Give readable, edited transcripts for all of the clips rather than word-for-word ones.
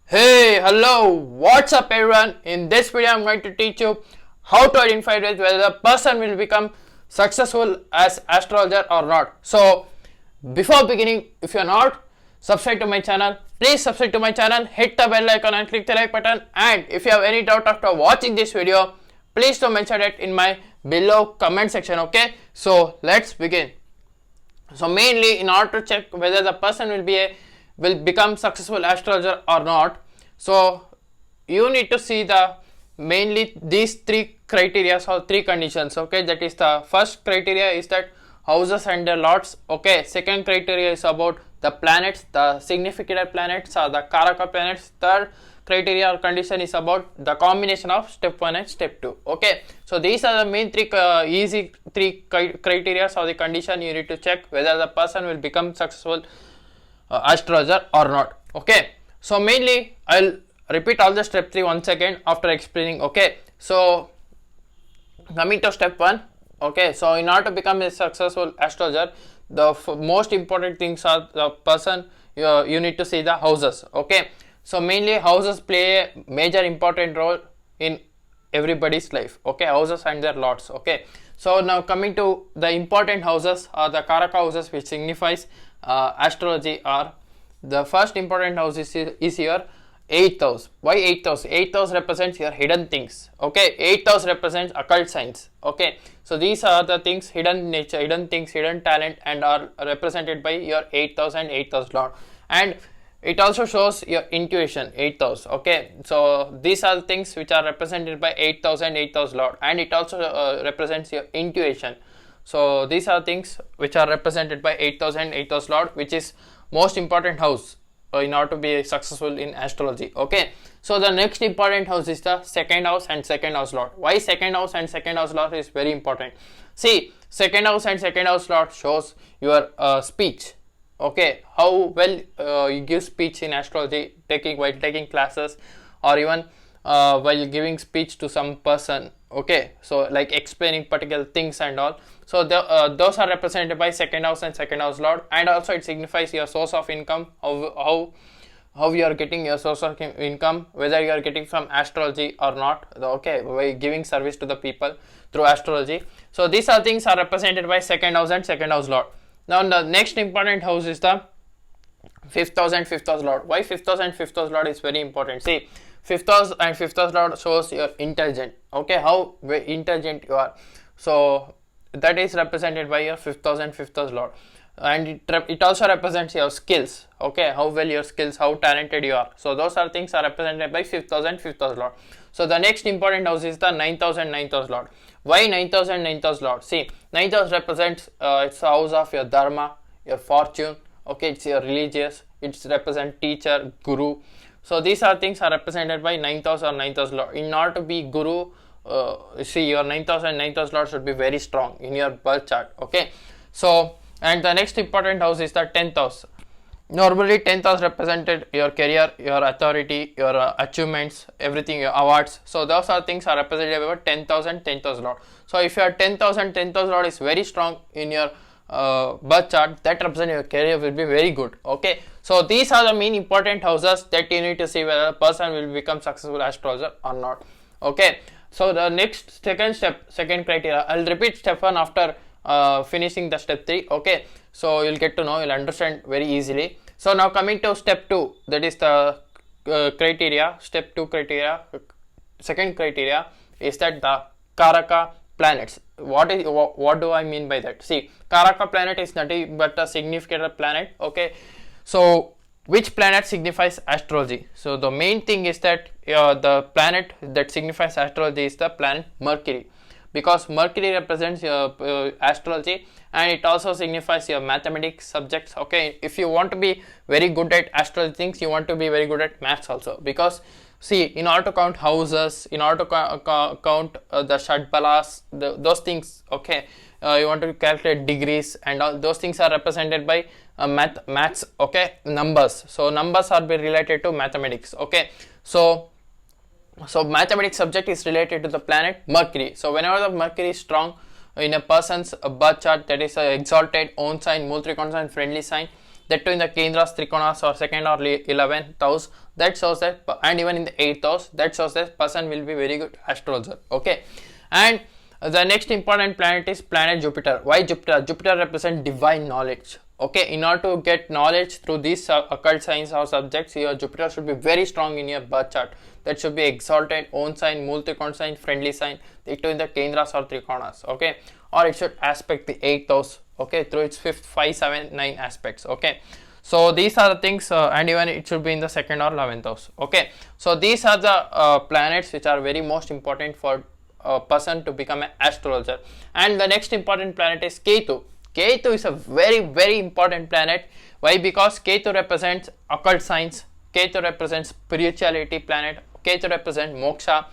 Hey, hello, what's up everyone? In this video I'm going to teach you how to identify whether the person will become successful as astrologer or not. So before beginning, if you're not subscribed to my channel, please subscribe to my channel, hit the bell icon and click the like button, and if you have any doubt after watching this video, please do mention it in my below comment section. Okay, so let's begin. So mainly in order to check whether the person will become successful astrologer or not, so you need to see the mainly these three criteria or three conditions. Okay, that is the first criteria is that houses and their lords. Okay, second criteria is about the planets, the significant planets or the karaka planets. Third criteria or condition is about the combination of step 1 and step 2. Okay, so these are the main three easy three criteria or the condition you need to check whether the person will become successful astrologer or not. Okay, so mainly I'll repeat all the step 3 once again after explaining. Okay, so coming to step 1. Okay, so in order to become a successful astrologer, the most important things are the person. You need to see the houses. Okay, so mainly houses play a major important role in everybody's life. Okay, houses and their lords. Okay, so now coming to the important houses or the karaka houses which signifies astrology are the first important house is your 8th house. Why 8th house? 8th house represents your hidden things. Okay, 8th house represents occult signs. Okay, so these are the things, hidden nature, hidden things, hidden talent, and are represented by your 8th house and 8th house lord. And it also shows your intuition, 8th house. Okay, so these are the things which are represented by 8th house and 8th house lord, and it also represents your intuition. So these are things which are represented by 8th house and 8th house lord, which is most important house in order to be successful in astrology. Okay, so the next important house is the second house and second house lord. Why second house and second house lord is very important? See, second house and second house lord shows your speech. Okay, how well you give speech in astrology, while taking classes, or even while giving speech to some person. Okay, so like explaining particular things and all. So those are represented by second house and second house lord, and also it signifies your source of income, how you are getting your source of income, whether you are getting from astrology or not. Okay, by giving service to the people through astrology. So these are things are represented by second house and second house lord. Now the next important house is the 5th house and 5th house lord. Why 5th house and 5th house lord is very important? See, 5th house and 5th house lord shows you're intelligent. Okay, how intelligent you are. So that is represented by your 5th house and 5th house lord, and it also represents your skills. Okay, how well your skills, how talented you are. So those are things are represented by 5th house and 5th house lord. So the next important house is the 9th house and 9th house lord. Why 9th house and 9th house lord? See, 9th house represents it's the house of your dharma, your fortune. Okay, it's your religious, it's represent teacher, guru. So these are things are represented by 9th house or 9th house lord. In order to be guru, see, your 9th house and 9th house lord should be very strong in your birth chart. Okay, so and the next important house is the 10th house. Normally 10th house represented your career, your authority, your achievements, everything, your awards. So those are things are represented by 10th house and 10th house lord. So if your 10th house and 10th house lord is very strong in your birth chart, that represents your career will be very good. Okay, so these are the main important houses that you need to see whether a person will become successful astrologer or not. Okay, so the next second criteria, I'll repeat step 1 after finishing the step 3. Okay, so you'll get to know, you'll understand very easily. So now coming to step 2, that is the criteria, step 2 criteria. Second criteria is that the karaka planets. What do I mean by that? See, karaka planet is nothing but a significant planet. Okay, so which planet signifies astrology? So the main thing is that the planet that signifies astrology is the planet Mercury, because Mercury represents your astrology, and it also signifies your mathematics subjects. Okay, if you want to be very good at astrology things, you want to be very good at maths also, because see, in order to count houses, in order to count the shadbalas, those things. Okay, you want to calculate degrees and all those things are represented by maths. Okay, numbers. So numbers are be related to mathematics. Okay, so mathematics subject is related to the planet Mercury. So whenever the Mercury is strong in a person's birth chart, that is a exalted own sign, Multrikon sign, friendly sign, that too in the Kendras, Trikonas or second or 11th house, that shows that, and even in the 8th house, that shows that person will be very good astrologer. Okay, and the next important planet is planet Jupiter. Why Jupiter? Jupiter represents divine knowledge. Okay, in order to get knowledge through these occult signs or subjects, your Jupiter should be very strong in your birth chart. That should be exalted, own sign, mool trikona sign, friendly sign, it in the Kendras or Trikonas. Okay, or it should aspect the 8th house. Okay, through its 5th, 5, 7, 9 aspects. Okay, so these are the things, and even it should be in the 2nd or 11th house. Okay, so these are the planets which are very most important for a person to become an astrologer. And the next important planet is Ketu. Ketu is a very important planet. Why? Because Ketu represents occult science, Ketu represents spirituality planet, Ketu represents moksha,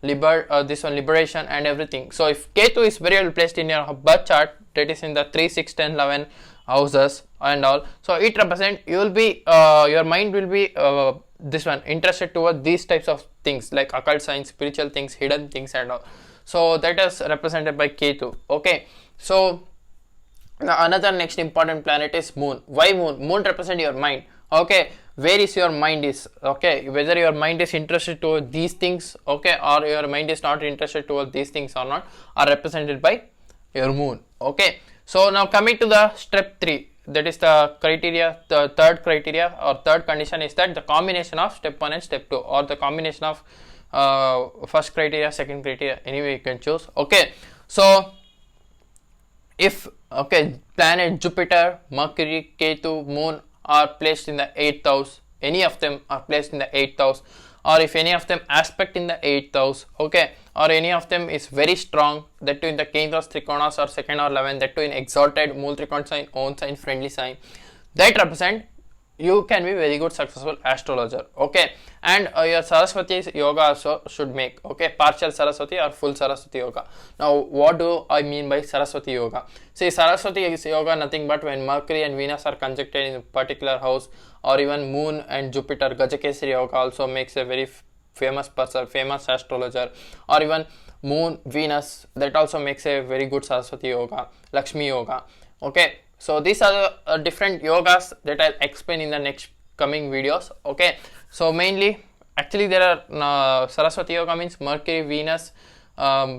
liberation and everything. So if Ketu is very well placed in your birth chart, that is in the 3, 6, 10, 11 houses and all, so it represents you will be your mind will be this one interested toward these types of things like occult science, spiritual things, hidden things and all. So that is represented by Ketu. Okay, so another next important planet is Moon. Why Moon? Moon represents your mind. Okay, where is your mind is, okay, whether your mind is interested toward these things, okay, or your mind is not interested toward these things or not, are represented by your Moon. Okay, so now coming to the step 3, that is the criteria, the third criteria or third condition is that the combination of step 1 and step 2, or the combination of first criteria, second criteria, anyway you can choose. Okay, so if planet Jupiter, Mercury, Ketu, Moon are placed in the 8th house, any of them are placed in the 8th house, or if any of them aspect in the 8th house, okay, or any of them is very strong, that too in the Kendras, Trikonas or 2nd or 11th, that too in exalted, mool trikona sign, own sign, friendly sign, that represent you can be very good successful astrologer. Okay, and your Saraswati yoga also should make, okay, partial Saraswati or full Saraswati yoga. Now what do I mean by Saraswati yoga? See, Saraswati is yoga nothing but when Mercury and Venus are conjuncted in a particular house, or even Moon and Jupiter. Gajakesari yoga also makes a very famous person, famous astrologer, or even Moon, Venus, that also makes a very good Saraswati yoga, Lakshmi yoga. Okay, so these are the different yogas that I'll explain in the next coming videos. Okay, so mainly actually there are Saraswati yoga means Mercury, Venus,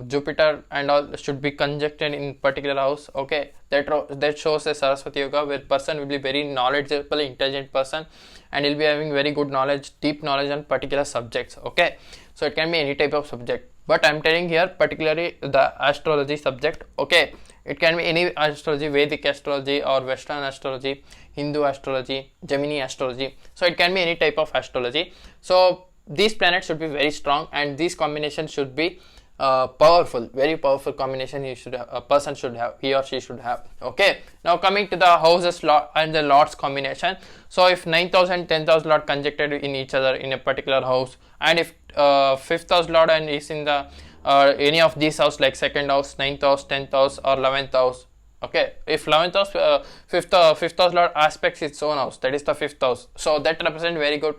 Jupiter and all should be conjuncted in particular house. Okay, that shows a Saraswati yoga where person will be very knowledgeable, intelligent person, and he'll be having very good knowledge, deep knowledge on particular subjects. Okay, so it can be any type of subject, but I'm telling here particularly the astrology subject. Okay, it can be any astrology, Vedic astrology or Western astrology, Hindu astrology, Gemini astrology. So it can be any type of astrology. So these planets should be very strong, and these combinations should be powerful, very powerful combination a person should have, he or she should have. Okay, now coming to the houses and the lords combination. So if 9th house and 10th house lord conjuncted in each other in a particular house, and if 5th house lord and is in the any of these house like 2nd house, 9th house, 10th house or 11th house. Okay, if 11th house, 5th house lord aspects its own house, that is the 5th house, so that represent very good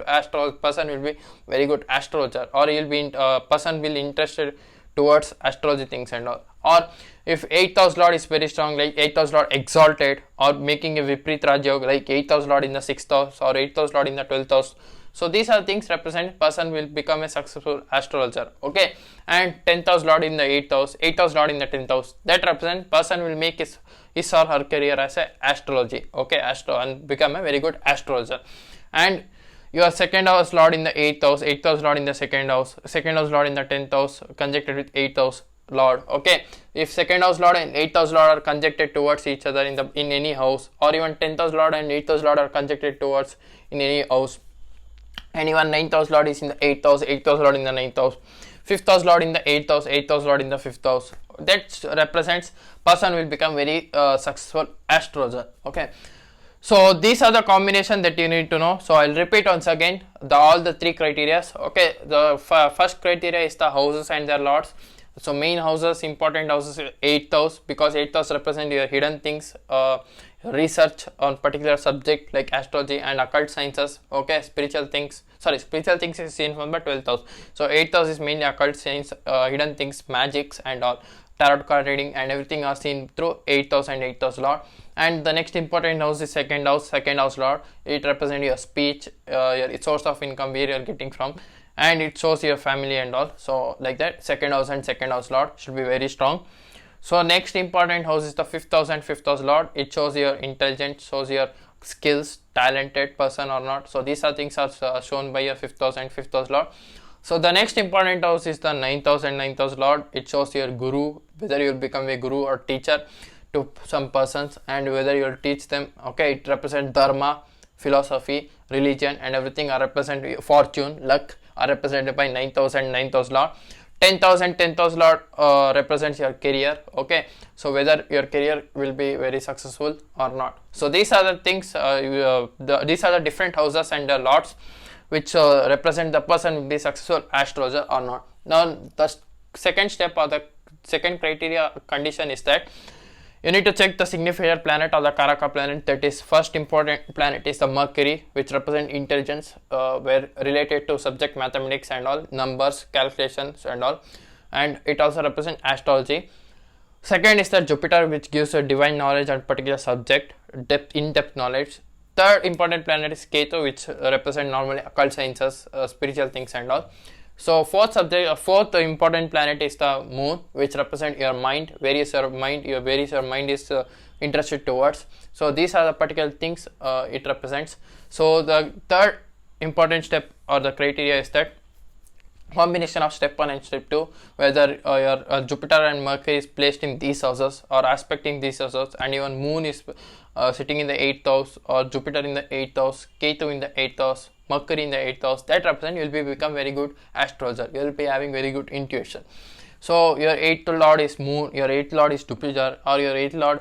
person will be very good astrologer, or he will be person will interested towards astrology things and all. Or if 8th house lord is very strong, like 8th house lord exalted or making a Viprit Raj Yoga, like 8th house lord in the 6th house or 8th house lord in the 12th house. So these are things represent person will become a successful astrologer. Okay, and 10th house lord in the 8th house, 8th house lord in the 10th house, that represent person will make his or her career as a astrology. Okay, and become a very good astrologer. And your 2nd house lord in the 8th house, 8th house lord in the 2nd house, 2nd house lord in the 10th house conjuncted with 8th house lord. Okay, if 2nd house lord and 8th house lord are conjuncted towards each other in any house, or even 10th house lord and 8th house lord are conjuncted towards in any house, and even 9th house lord is in the 8th house, 8th house lord in the 9th house, 5th house lord in the 8th house, 8th house lord in the 5th house, that represents person will become very successful astrologer. Okay, so these are the combination that you need to know. So I'll repeat once again all the 3 criteria. Okay, the first criteria is the houses and their lords. So main houses, important houses, 8th house, because 8th house represent your hidden things, research on particular subject like astrology and occult sciences. Okay, spiritual things is seen from the 12th house. So 8th house is mainly occult science, hidden things, magics and all. Tarot card reading and everything are seen through 8th house and 8th house lord. And the next important house is second house lord. It represents your speech, your source of income, where you are getting from, and it shows your family and all. So like that, second house and second house lord should be very strong. So next important house is the 5th house and 5th house lord. It shows your intelligence, shows your skills, talented person or not. So these are things are shown by your 5th house and 5th house lord. So the next important house is the 9th house and 9th house lord. It shows your guru, whether you will become a guru or teacher to some persons, and whether you will teach them. Okay, it represents dharma, philosophy, religion and everything are represented. Fortune, luck are represented by 9th house and 9th house lord. 10th house and 10th house lord represents your career. Okay, so whether your career will be very successful or not. So these are the things, these are the different houses and the lords which represent the person will be successful astrologer or not. Now the second step or the second criteria condition is that you need to check the signifier planet or the Karaka planet. That is, first important planet is the Mercury, which represent intelligence, where related to subject mathematics and all, numbers, calculations and all, and it also represents astrology. Second is the Jupiter, which gives a divine knowledge on particular subject, in-depth knowledge. Third important planet is Ketu, which represent normally occult sciences, spiritual things and all. So fourth important planet is the Moon, which represent your mind, where is your mind is interested towards. So these are the particular things it represents. So the third important step or the criteria is that combination of step 1 and step 2, whether your Jupiter and Mercury is placed in these houses or aspecting these houses, and even Moon is sitting in the 8th house, or Jupiter in the 8th house, Ketu in the 8th house, Mercury in the 8th house. That represent you will become very good astrologer. You will be having very good intuition. So your 8th lord is Moon, your 8th lord is Jupiter, or your 8th lord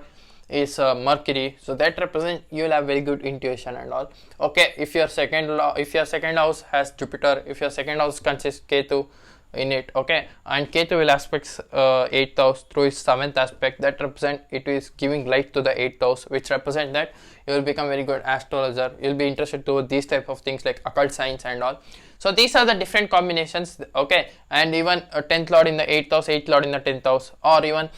is Mercury. So that represent you will have very good intuition and all. Okay, if your second house has Jupiter, if your second house consists Ketu in it, okay, and Ketu will aspects 8th house through its 7th aspect, that represent it is giving light to the 8th house, which represent that you will become very good astrologer. You will be interested to these type of things like occult science and all. So these are the different combinations. Okay, and even 10th lord in the 8th house, 8th lord in the 10th house, or even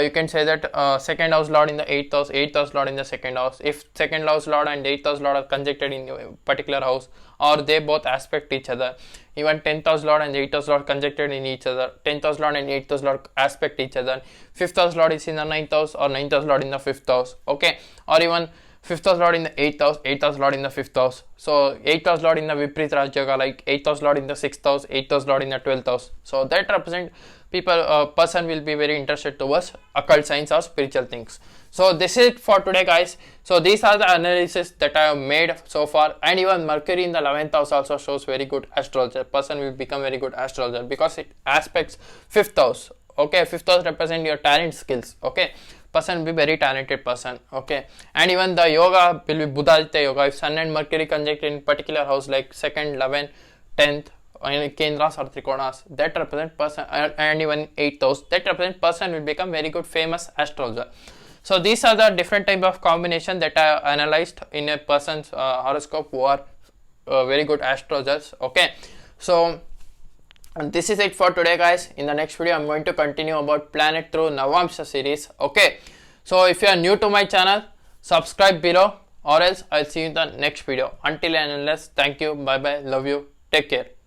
you can say that second house lord in the 8th house, 8th house lord in the second house. If second house lord and 8th house lord are conjuncted in a particular house, or they both aspect each other, even 10th house lord and 8th house lord conjuncted in each other, 10th house lord and 8th house lord aspect each other, 5th house lord is in the 9th house, or 9th house lord in the 5th house. Okay, or even 5th house lord in the 8th house, 8th house lord in the 5th house. So 8th house lord in the Vipreet Rajyoga, like 8th house lord in the 6th house, 8th house lord in the 12th house. So that represent person will be very interested towards occult science or spiritual things. So this is it for today, guys. So these are the analysis that I have made so far, and even Mercury in the 11th house also shows very good astrologer. Person will become very good astrologer because it aspects 5th house. Okay, 5th house represent your talent, skills. Okay, person will be very talented person. Okay, and even the yoga will be Buddhaditya yoga. If Sun and Mercury conjunct in particular house like 2nd, 11th, 10th, Kendras or Trikonas, that represent person, and even 8th house, that represent person will become very good famous astrologer. So these are the different type of combination that I analyzed in a person's horoscope who are very good astrologers. Okay, so this is it for today, guys. In the next video I'm going to continue about planet through Navamsha series. Okay, so if you are new to my channel, subscribe below, or else I'll see you in the next video. Until and unless, thank you, bye bye, love you, take care.